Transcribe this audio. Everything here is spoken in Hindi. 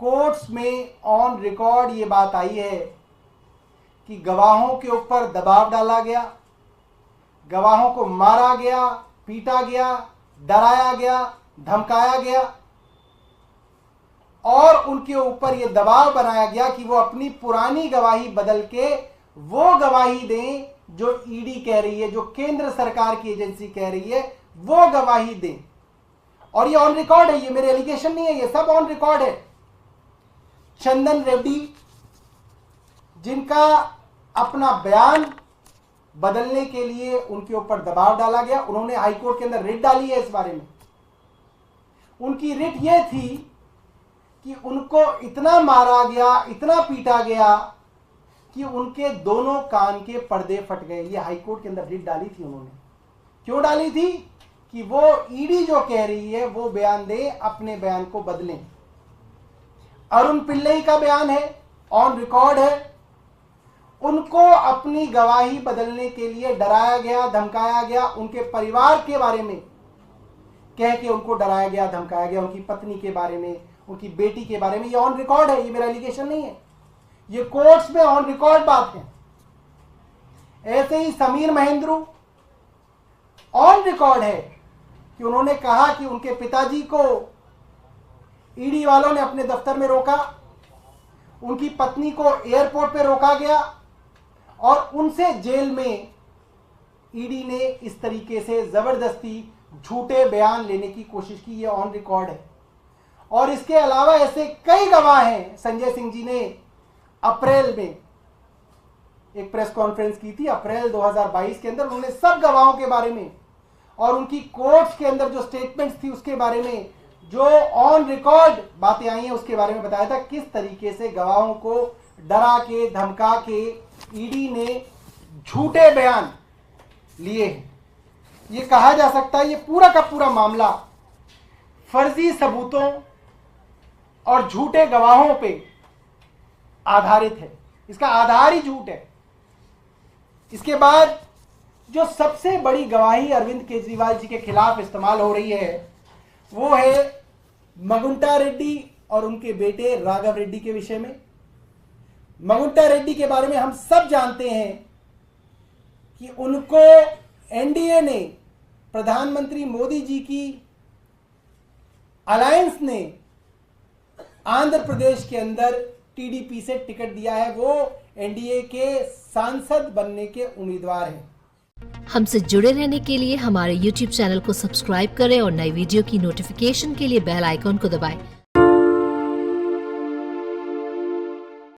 कोर्ट्स में ऑन रिकॉर्ड ये बात आई है कि गवाहों के ऊपर दबाव डाला गया, गवाहों को मारा गया, पीटा गया, डराया गया, धमकाया गया और उनके ऊपर यह दबाव बनाया गया कि वो अपनी पुरानी गवाही बदल के वो गवाही दें जो ईडी कह रही है, जो केंद्र सरकार की एजेंसी कह रही है, वो गवाही दें। और ये ऑन रिकॉर्ड है, ये मेरे एलिगेशन नहीं है, ये सब ऑन रिकॉर्ड है। चंदन रेड्डी, जिनका अपना बयान बदलने के लिए उनके ऊपर दबाव डाला गया, उन्होंने हाईकोर्ट के अंदर रिट डाली है इस बारे में। उनकी रिट यह थी कि उनको इतना मारा गया, इतना पीटा गया कि उनके दोनों कान के पर्दे फट गए। ये हाईकोर्ट के अंदर रिट डाली थी उन्होंने। क्यों डाली थी? कि वो ईडी जो कह रही है वो बयान दे, अपने बयान को बदलें। अरुण पिल्लई का बयान है, ऑन रिकॉर्ड है। उनको अपनी गवाही बदलने के लिए डराया गया, धमकाया गया, उनके परिवार के बारे में कह के उनको डराया गया, धमकाया गया, उनकी पत्नी के बारे में, उनकी बेटी के बारे में। ये ऑन रिकॉर्ड है, ये मेरा एलिगेशन नहीं है, ये कोर्ट्स में ऑन रिकॉर्ड बात है। ऐसे ही समीर महेंद्रू, ऑन रिकॉर्ड है कि उन्होंने कहा कि उनके पिताजी को ईडी वालों ने अपने दफ्तर में रोका, उनकी पत्नी को एयरपोर्ट पे रोका गया और उनसे जेल में ईडी ने इस तरीके से जबरदस्ती झूठे बयान लेने की कोशिश की। ये ऑन रिकॉर्ड है। और इसके अलावा ऐसे कई गवाह हैं। संजय सिंह जी ने अप्रैल में एक प्रेस कॉन्फ्रेंस की थी, अप्रैल 2022 के अंदर। उन्होंने सब गवाहों के बारे में और उनकी कोर्ट्स के अंदर जो स्टेटमेंट्स थी उसके बारे में, जो ऑन रिकॉर्ड बातें आई हैं उसके बारे में बताया था किस तरीके से गवाहों को डरा के, धमका के ईडी ने झूठे बयान लिए हैं। ये कहा जा सकता है ये पूरा का पूरा मामला फर्जी सबूतों और झूठे गवाहों पे आधारित है। इसका आधार ही झूठ है। इसके बाद जो सबसे बड़ी गवाही अरविंद केजरीवाल जी के खिलाफ इस्तेमाल हो रही है वो है मगुंटा रेड्डी और उनके बेटे राघव रेड्डी के विषय में। मगुंटा रेड्डी के बारे में हम सब जानते हैं कि उनको एनडीए ने, प्रधानमंत्री मोदी जी की अलायंस ने आंध्र प्रदेश के अंदर टीडीपी से टिकट दिया है। वो एनडीए के सांसद बनने के उम्मीदवार हैं। हमसे जुड़े रहने के लिए हमारे YouTube चैनल को सब्सक्राइब करें और नई वीडियो की नोटिफिकेशन के लिए बेल आइकॉन को दबाएं।